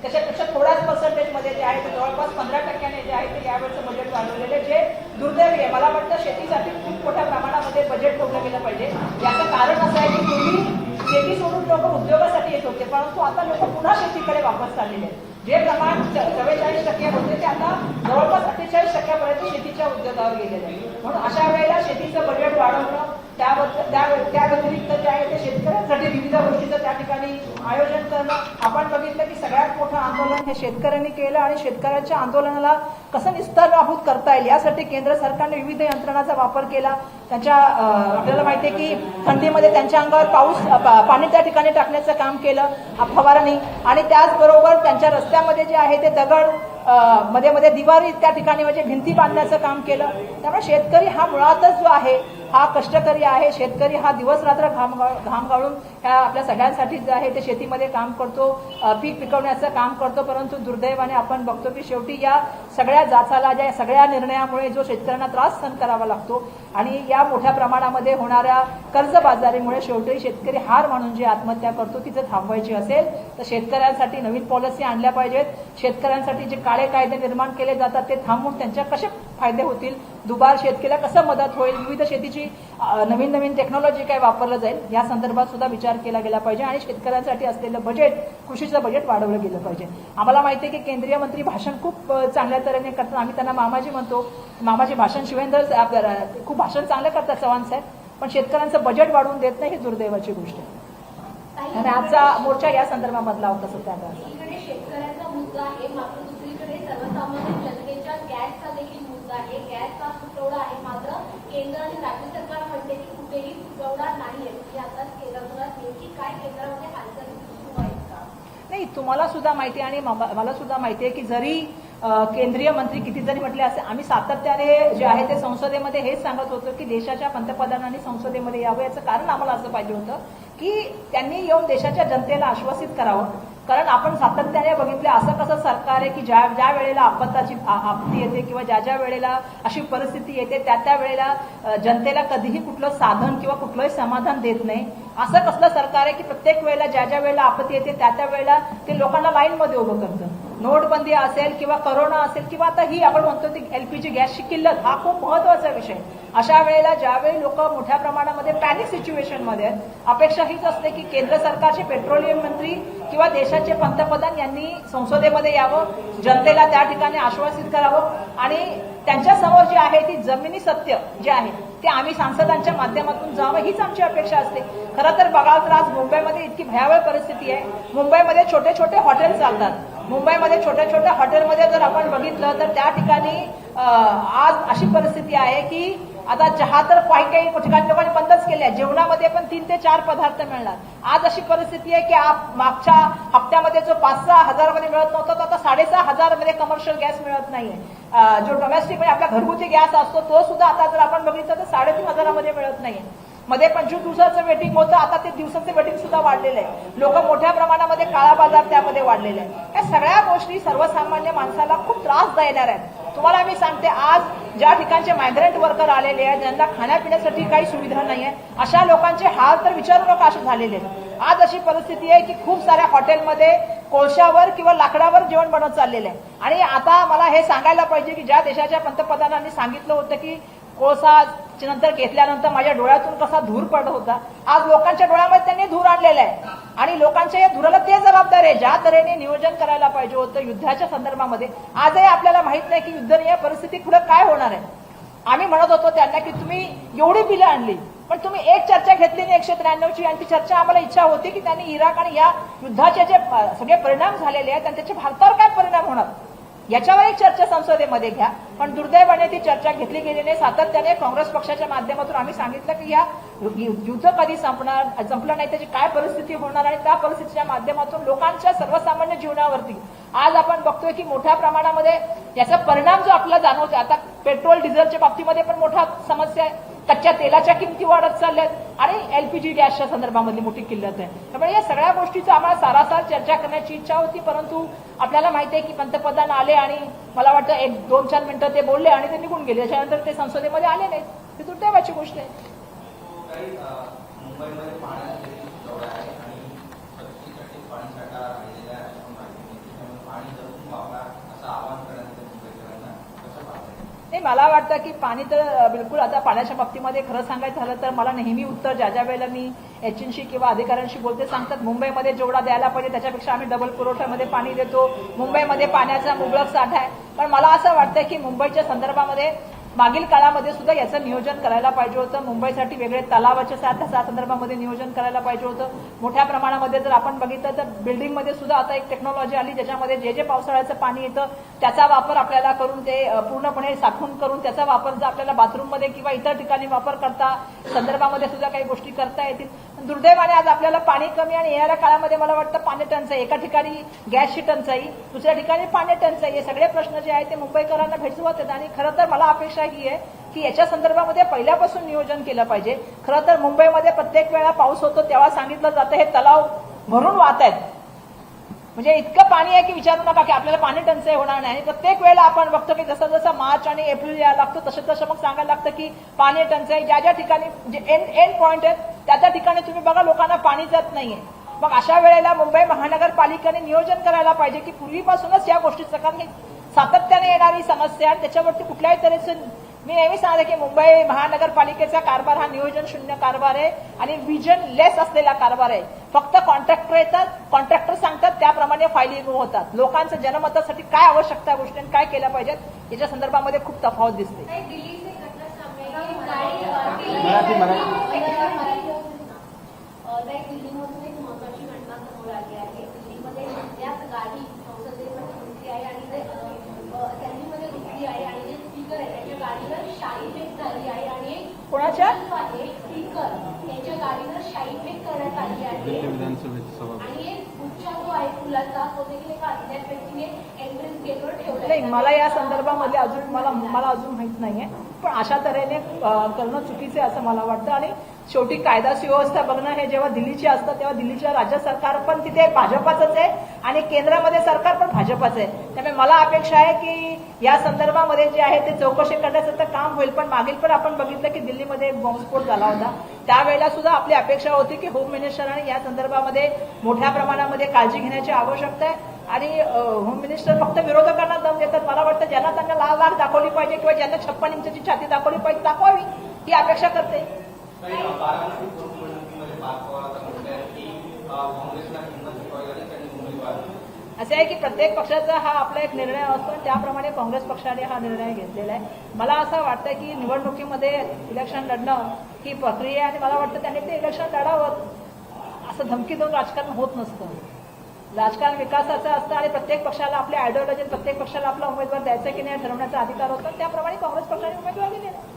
त्याच्यापेक्षा थोड्याच पर्सेंटेजमध्ये जे आहे ते जवळपास 15% जे आहे ते यावेळेचं बजेट वाढवलेलं आहे, जे दुर्दैवी आहे. मला वाटतं शेतीसाठी खूप मोठ्या प्रमाणामध्ये बजेट ठेवलं गेलं पाहिजे. याचं कारण असं आहे की पूर्वी शेती सोडून लोक उद्योगासाठी येत होते, परंतु आता लोक पुन्हा शेतीकडे वापस चाललेले आहेत. जे प्रमाण 44% होते ते आता जवळपास 48% शेतीच्या उद्योगावर गेलेले आहे. म्हणून अशा वेळेला शेतीचं बजेट वाढवणं, त्या व्यतिरिक्त जे आहे ते शेतकऱ्यांसाठी विविध गोष्टीचं त्या ठिकाणी आयोजन करणं. आपण बघितलं की सगळ्यात मोठं आंदोलन हे शेतकऱ्यांनी केलं आणि शेतकऱ्यांच्या आंदोलनाला कसं निस्तरभूत करता येईल यासाठी केंद्र सरकारने विविध यंत्रणांचा वापर केला. त्यांच्या आपल्याला माहिती आहे की थंडीमध्ये त्यांच्या अंगावर पाणी त्या ठिकाणी टाकण्याचं काम केलं फवारणी, आणि त्याचबरोबर त्यांच्या रस्त्यामध्ये जे आहे ते दगड मध्ये मध्ये दिवारी त्या ठिकाणी म्हणजे भिंती बांधण्याचं काम केलं. त्यामुळे शेतकरी हा मुळातच जो आहे हा कष्टकरी आहे. शेतकरी हा दिवस रात्र घाम गाळून ह्या आपल्या सगळ्यांसाठी जे आहे ते शेतीमध्ये काम करतो, पीक पिकवण्याचं काम करतो. परंतु दुर्दैवाने आपण बघतो की शेवटी या सगळ्या जाचाला, ज्या सगळ्या निर्णयामुळे जो शेतकऱ्यांना त्रास सहन करावा लागतो आणि या मोठ्या प्रमाणामध्ये होणाऱ्या कर्जबाजारीमुळे शेवटी शेतकरी हार मानून जी आत्महत्या करतो ती जर थांबवायची असेल तर शेतकऱ्यांसाठी नवीन पॉलिसी आणल्या पाहिजेत. शेतकऱ्यांसाठी जे काळे कायदे निर्माण केले जातात ते थांबवून त्यांच्या कसे फायदे होतील, दुबार शेतकऱ्याला कसं मदत होईल, विविध शेतीची नवीन नवीन टेक्नॉलॉजी काय वापरलं जाईल या संदर्भात सुद्धा विचार केला गेला पाहिजे. आणि शेतकऱ्यांसाठी असलेलं बजेट, कृषीचं बजेट वाढवलं गेलं पाहिजे. आम्हाला माहिती आहे की केंद्रीय मंत्री भाषण खूप चांगल्या तऱ्हेने करतात. आम्ही त्यांना मामाजी म्हणतो. मामाजी भाषण शिवेंद्र आपल्याला खूप भाषण चांगलं करतात चव्हाण साहेब, पण शेतकऱ्यांचं बजेट वाढवून देत नाही, ही दुर्दैवाची गोष्ट आहे. आणि आजचा मोर्चा या संदर्भामधला होता सध्या. शेतकऱ्यांचा मुद्दा आहे, मात्र दुसरीकडे सर्वसामान्य जनतेच्या गॅसचा देखील मुद्दा आहे. गॅसचा तुटवडा आहे, मात्र केंद्र आणि राज्य सरकार म्हणते की कुठेही तुटवडा नाहीये. आता केंद्रात नेमकी काय केंद्रामध्ये हालचाली सुरू आहेत का? नाही, तुम्हाला सुद्धा माहिती आहे आणि मला सुद्धा माहिती आहे की जरी केंद्रीय मंत्री किती जरी म्हटले असे, आम्ही सातत्याने जे आहे ते संसदेमध्ये हेच सांगत होतो की देशाच्या पंतप्रधानांनी संसदेमध्ये यावं. याचं कारण आम्हाला असं पाहिजे होतं की त्यांनी येऊन देशाच्या जनतेला आश्वासित करावं. कारण आपण सातत्याने बघितले असं कसं सरकार आहे की ज्या वेळेला आपत्ती येते किंवा ज्या वेळेला अशी परिस्थिती येते त्या वेळेला जनतेला कधीही कुठलं साधन किंवा कुठलंही समाधान देत नाही. असं कसलं सरकार आहे की प्रत्येक वेळेला ज्या वेळेला आपत्ती येते त्या वेळेला ते लोकांना लाईनमध्ये उभं करतं. नोटबंदी असेल किंवा करोना असेल किंवा आता ही आपण म्हणतो ती एलपीजी गॅसची किल्लत, हा खूप महत्वाचा विषय. अशा वेळेला ज्यावेळी लोक मोठ्या प्रमाणामध्ये पॅनिक सिच्युएशनमध्ये आहेत, अपेक्षा हीच असते की केंद्र सरकारचे पेट्रोलियम मंत्री किंवा देशाचे पंतप्रधान यांनी संसदेमध्ये यावं, जनतेला त्या ठिकाणी आश्वासित करावं आणि त्यांच्या समोर जे आहे ती जमिनी सत्य जे आहे ते आम्ही सांसदांच्या माध्यमातून जावं, हीच आमची अपेक्षा असते. खरं तर बघाल तर आज मुंबईमध्ये इतकी भयावह परिस्थिती आहे. मुंबईमध्ये छोटे छोटे हॉटेल चालतात. मुंबईमध्ये छोट्या छोट्या हॉटेलमध्ये जर आपण बघितलं तर त्या ठिकाणी आज अशी परिस्थिती आहे की आता चहा तर काही ठिकाणी लोकांनी बंदच केले आहे. जेवणामध्ये पण 3 ते 4 पदार्थ मिळणार. आज अशी परिस्थिती आहे की मागच्या हप्त्यामध्ये जो 5-6 हजारामध्ये मिळत नव्हता तो आता 6,500 मध्ये कमर्शियल गॅस मिळत नाहीये. जो डोमेस्टिक म्हणजे आपला घरगुती गॅस असतो तो सुद्धा आता जर आपण बघितलं तर 3,500 मध्ये मिळत नाहीये. मध्ये 25 दिवसाचं वेटिंग होतं, आता ते दिवसाचं वेटिंग सुद्धा वाढलेलं आहे. लोक मोठ्या प्रमाणामध्ये काळा बाजार त्यामध्ये वाढलेला आहे. या सगळ्या गोष्टी सर्वसामान्य माणसाला खूप त्रास देणार आहेत. तुम्हाला मी सांगते, आज ज्या ठिकाणचे मायग्रंट वर्कर आलेले आहेत, ज्यांना खाण्यापिण्यासाठी काही सुविधा नाही आहे, अशा लोकांचे हाल तर विचारू नका असे झालेले आहेत. आज अशी परिस्थिती आहे की खूप साऱ्या हॉटेलमध्ये कोळशावर किंवा लाकडावर जेवण बनवत चाललेलं आहे. आणि आता मला हे सांगायला पाहिजे की ज्या देशाच्या पंतप्रधानांनी सांगितलं होतं की कोळसा नंतर घेतल्यानंतर माझ्या डोळ्यातून कसा धूर पडत होता, आज लोकांच्या डोळ्यामध्ये त्यांनी धूर आणलेला आहे. आणि लोकांच्या या धुराला ते जबाबदार आहे. ज्या तऱ्हेने नियोजन करायला पाहिजे होतं युद्धाच्या संदर्भामध्ये, आजही आपल्याला माहित नाही की युद्ध या परिस्थितीत पुढे काय होणार आहे. आम्ही म्हणत होतो त्यांना की तुम्ही एवढी बिलं आणली पण तुम्ही एक चर्चा घेतली नाही 193ची, आणि ती चर्चा आम्हाला इच्छा होती की त्यांनी इराक आणि या युद्धाचे जे सगळे परिणाम झालेले आहेत आणि त्याचे भारतावर काय परिणाम होणार याच्यावर एक चर्चा संसदेमध्ये घ्या. पण दुर्दैवाने ती चर्चा घेतली गेली नाही. सातत्याने काँग्रेस पक्षाच्या माध्यमातून आम्ही सांगितलं की या युद्ध कधी संपलं नाही, त्याची काय परिस्थिती होणार आणि त्या परिस्थितीच्या माध्यमातून लोकांच्या सर्वसामान्य जीवनावरती आज आपण बघतोय की मोठ्या प्रमाणामध्ये याचा परिणाम जो आपल्याला जाणवतोय. आता पेट्रोल डिझेलच्या बाबतीमध्ये पण मोठा समस्या आहे. कच्च्या तेलाच्या किमती वाढत चालल्यात आणि एलपीजी गॅसच्या संदर्भामध्ये मोठी किल्लत आहे. त्यामुळे या सगळ्या गोष्टीचं आम्हाला सारासार चर्चा करण्याची इच्छा होती, परंतु आपल्याला माहिती आहे की पंतप्रधान आले आणि मला वाटतं 1-2-4 मिनिटं ते बोलले आणि ते निघून गेले. त्याच्यानंतर ते संसदेमध्ये आले नाहीत. ही दुर्दैवाची गोष्ट आहे. मुंबईमध्ये पाण्याची तेवढा आहे आणि नाही, मला वाटतं की पाणी तर बिलकुल आता पाण्याच्या बाबतीमध्ये खरं सांगायचं झालं तर मला नेहमी उत्तर ज्या वेळेला मी एजन्सी किंवा अधिकाऱ्यांशी बोलते सांगतात मुंबईमध्ये जेवढा द्यायला पाहिजे त्याच्यापेक्षा आम्ही डबल पुरवठ्यामध्ये पाणी देतो, मुंबईमध्ये पाण्याचा मुबलक साठा आहे. पण मला असं वाटतं की मुंबईच्या संदर्भामध्ये मागील काळामध्ये सुद्धा याचं नियोजन करायला पाहिजे होतं. मुंबईसाठी वेगळे तलावाच्या त्या संदर्भामध्ये नियोजन करायला पाहिजे होतं. मोठ्या प्रमाणामध्ये जर आपण बघितलं तर बिल्डिंगमध्ये सुद्धा आता एक टेक्नॉलॉजी आली ज्याच्यामध्ये जे पावसाळ्याचं पाणी येतं त्याचा वापर आपल्याला करून ते पूर्णपणे साठवून करून त्याचा वापर जर आपल्याला बाथरूममध्ये किंवा इतर ठिकाणी वापर करता संदर्भामध्ये सुद्धा काही गोष्टी करता येतील. दुर्दैवाने आज आपल्याला पाणी कमी आणि येणाऱ्या काळामध्ये मला वाटतं पाणी टंचाई, एका ठिकाणी गॅसची टंचाई, दुसऱ्या ठिकाणी पाणी टंचाई, हे सगळे प्रश्न जे आहेत ते मुंबईकरांना भेडसावत आहेत. आणि खरं तर मला अपेक्षा ही आहे की याच्या संदर्भामध्ये पहिल्यापासून नियोजन केलं पाहिजे. खरं तर मुंबईमध्ये प्रत्येक वेळा पाऊस होतो तेव्हा सांगितलं जातं हे तलाव भरून वाहत आहेत, म्हणजे इतकं पाणी आहे की विचारू नका की आपल्याला पाणी टंचाई होणार नाही. प्रत्येक वेळेला आपण बघतो की जसं जसं मार्च आणि एप्रिल यायला लागतो तसं मग सांगायला लागतं की पाणी टंचाई, ज्या ठिकाणी म्हणजे एंड पॉईंट आहेत त्या ठिकाणी तुम्ही बघा लोकांना पाणी जात नाहीये. मग अशा वेळेला मुंबई महानगरपालिकेने नियोजन करायला पाहिजे की पूर्वीपासूनच या गोष्टीचं, कारण ही सातत्याने येणारी समस्या आहे त्याच्यावरती कुठल्याही तऱ्हेचं मी नेहमी सांगते की मुंबई महानगरपालिकेचा कारभार हा नियोजन शून्य कारभार आहे आणि विजन लेस असलेला कारभार आहे. फक्त कॉन्ट्रॅक्टर येतात, कॉन्ट्रॅक्टर सांगतात त्याप्रमाणे फायलिंग होतात. लोकांच्या जनमतासाठी काय आवश्यकता गोष्टी काय केल्या पाहिजेत याच्या संदर्भामध्ये खूप तफावत दिसते. दिल्लीचे घटना दिल्लीमधून एक महत्वाची घटना समोर आली आहे. दिल्लीमध्ये त्याच गाडी संसदेमध्ये घुसली आहे आणि त्यांनीमध्ये घुसली आहे आणि जे स्पीकर आहे त्याच्या गाडीवर शाई फेक झाली आहे आणि कोणाच्या आहे स्पीकर त्याच्या गाडीवर शाई फेक करण्यात आली आहे आणि एक गुच्छा जो आहे फुलाचा तो देखील एका अज्ञात व्यक्तीने एंट्रन्स गेटवर ठेवला. नाही, मला या संदर्भामध्ये अजून मला अजून माहित नाहीये, पण अशा तऱ्हेने करणं चुकीचं आहे असं मला वाटतं. आणि शेवटी कायदा सुव्यवस्था बघणं हे जेव्हा दिल्लीची असतं तेव्हा दिल्लीच्या राज्य सरकार पण तिथे भाजपाचंच आहे आणि केंद्रामध्ये सरकार पण भाजपाचं आहे. त्यामुळे मला अपेक्षा आहे की या संदर्भामध्ये जे आहे ते चौकशी करण्याचं तर काम होईल. पण मागील पण आपण बघितलं की दिल्लीमध्ये बॉम्बस्फोट झाला होता त्यावेळेला सुद्धा आपली अपेक्षा होती की होम मिनिस्टरांनी या संदर्भामध्ये मोठ्या प्रमाणामध्ये काळजी घेण्याची आवश्यकता आहे. आणि होम मिनिस्टर फक्त विरोधकांना दम देतात. मला वाटतं ज्यांना त्यांना लाल दाखवली पाहिजे किंवा ज्यांना 56 इंचाची छाती दाखवली पाहिजे दाखवावी ही अपेक्षा करते. असे आहे की प्रत्येक पक्षाचा हा आपला एक निर्णय असतो त्याप्रमाणे काँग्रेस पक्षाने हा निर्णय घेतलेला आहे. मला असं वाटतं की निवडणुकीमध्ये इलेक्शन लढणं ही प्रक्रिया आहे आणि मला वाटतं त्यांनी ते इलेक्शन लढावं. असं धमकी देऊन राजकारण होत नसतं. राजकारण विकासाचं असतं आणि प्रत्येक पक्षाला आपल्या आयडिओलॉजी प्रत्येक पक्षाला आपला उमेदवार द्यायचा की नाही ठरवण्याचा अधिकार होता. त्याप्रमाणे काँग्रेस पक्षाने उमेदवार दिलेला आहे.